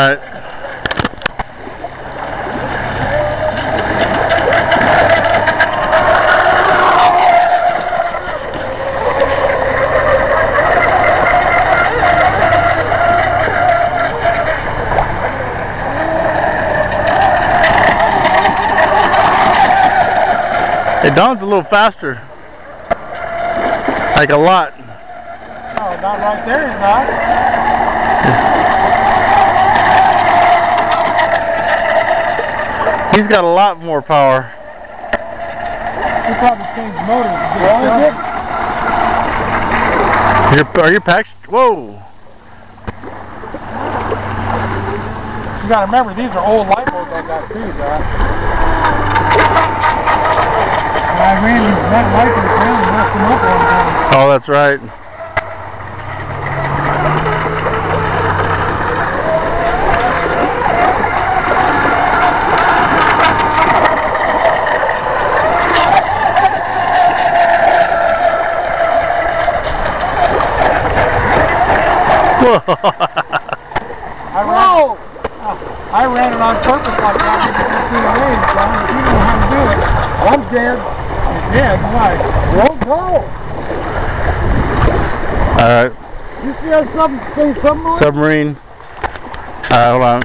Alright. Hey, Don's a little faster. Like a lot. No, not right there, he's not. He's got a lot more power. He probably changed motors. Are your packs? Whoa! You gotta remember, these are old light bulbs I got too, John. I ran that light bulb down and messed them up one time. Oh, that's right. I ran it on purpose like that. You know how to do it. I'm dead. You're dead? Why? Well, no. Alright. You see us say submarine? Submarine. Alright, hold on.